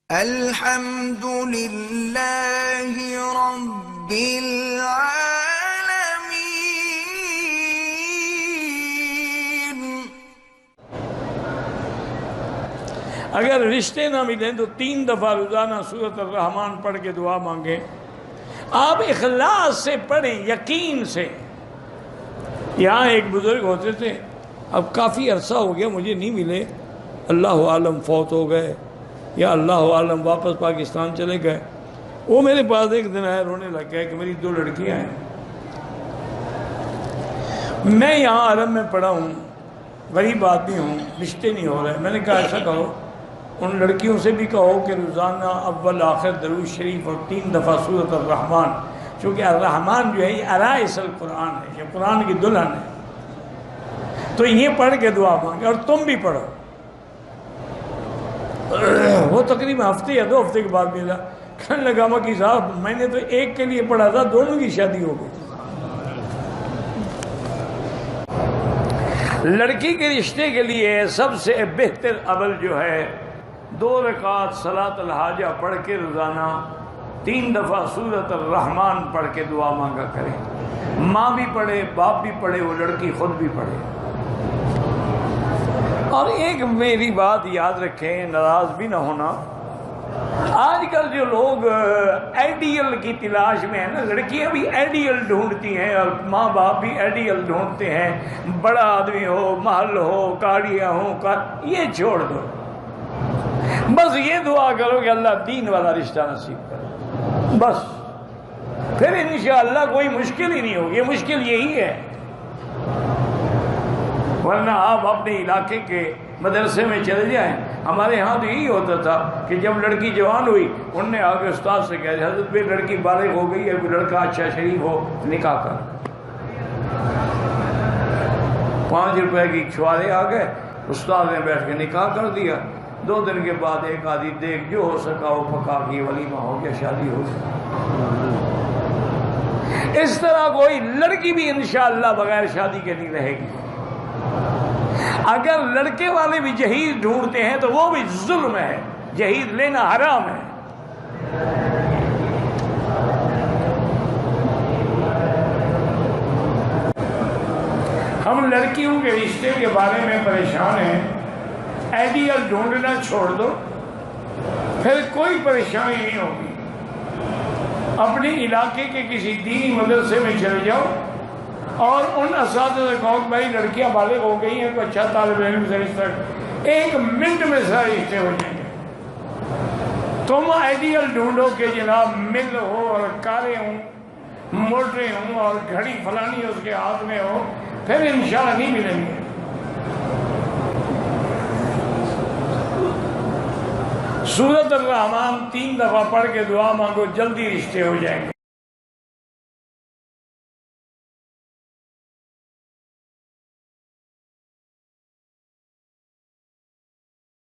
الحمد للہ رب العالمین۔ اگر رشتے نہ ملیں تو 3 دفعہ روزانہ سورۃ الرحمن پڑھ کے دعا مانگیں۔ آپ اخلاص سے پڑھیں، یقین سے۔ یہاں ایک بزرگ ہوتے تھے، اب کافی عرصہ ہو گیا مجھے نہیں ملے، اللہ عالم فوت ہو گئے یا اللہ عالم واپس پاکستان چلے گئے۔ وہ میرے پاس ایک دن آئے، رونے لگ گئے کہ میری 2 لڑکیاں ہیں، میں یہاں عرب میں پڑھا ہوں، غریب آدمی ہوں، رشتے نہیں ہو رہے۔ میں نے کہا ایسا کرو، ان لڑکیوں سے بھی کہو کہ روزانہ اول آخر درود شریف اور 3 دفعہ سورۃ الرحمن، چونکہ الرحمن جو ہے یہ عرائس القرآن ہے، یہ قرآن کی دلہن ہے، تو یہ پڑھ کے دعا مانگے۔ اور تم بھی پڑھو۔ وہ تقریباً ہفتے یا 2 ہفتے کے بعد ملا، کہنے لگا مکی صاحب میں نے تو ایک کے لیے پڑھا تھا، دونوں کی شادی ہو گئی۔ لڑکی کے رشتے کے لیے سب سے بہتر عمل جو ہے 2 رکعت صلاۃ الحاجہ پڑھ کے روزانہ 3 دفعہ سورۃ الرحمن پڑھ کے دعا مانگا کریں۔ ماں بھی پڑھے، باپ بھی پڑھے، وہ لڑکی خود بھی پڑھے۔ اور ایک میری بات یاد رکھیں، ناراض بھی نہ ہونا، آج کل جو لوگ آئیڈیل کی تلاش میں ہیں نا، لڑکیاں بھی آئیڈیل ڈھونڈتی ہیں اور ماں باپ بھی آئیڈیل ڈھونڈتے ہیں، بڑا آدمی ہو، محل ہو، گاڑیاں ہوں، یہ چھوڑ دو۔ بس یہ دعا کرو کہ اللہ دین والا رشتہ نصیب کرے، بس پھر انشاءاللہ کوئی مشکل ہی نہیں ہوگی۔ مشکل یہی ہے، ورنہ آپ اپنے علاقے کے مدرسے میں چلے جائیں۔ ہمارے ہاں تو یہی ہوتا تھا کہ جب لڑکی جوان ہوئی، انہوں نے آگے استاد سے کہا حضرت بھی لڑکی بالغ ہو گئی ہے، کوئی لڑکا اچھا شریف ہو، نکاح کر۔ 5 روپے کی چھوارے آ گئے، استاد نے بیٹھ کے نکاح کر دیا۔ 2 دن کے بعد ایک آدھی دیکھ جو ہو سکا وہ پکا کی ولیمہ ہو گیا، شادی ہو گئی۔ اس طرح کوئی لڑکی بھی انشاءاللہ بغیر شادی کے نہیں رہے گی۔ اگر لڑکے والے بھی جہیز ڈھونڈتے ہیں تو وہ بھی ظلم ہے، جہیز لینا حرام ہے۔ ہم لڑکیوں کے رشتے کے بارے میں پریشان ہیں، آئیڈیل ڈھونڈنا چھوڑ دو، پھر کوئی پریشانی نہیں ہوگی۔ اپنے علاقے کے کسی دینی مدرسے میں چلے جاؤ اور ان اساتذہ سے کہو کہ بھائی لڑکیاں بالغ ہو گئی ہیں، کوئی اچھا طالب علم سے رشتہ، 1 منٹ میں سارے رشتے ہو جائیں گے۔ تم آئیڈیل ڈھونڈو کہ جناب مل ہو اور کارے ہوں، موٹرے ہوں اور گھڑی فلانی اس کے ہاتھ میں ہو، پھر انشاءاللہ نہیں ملیں گے۔ سورۃ الرحمن 3 دفعہ پڑھ کے دعا مانگو، جلدی رشتے ہو جائیں گے۔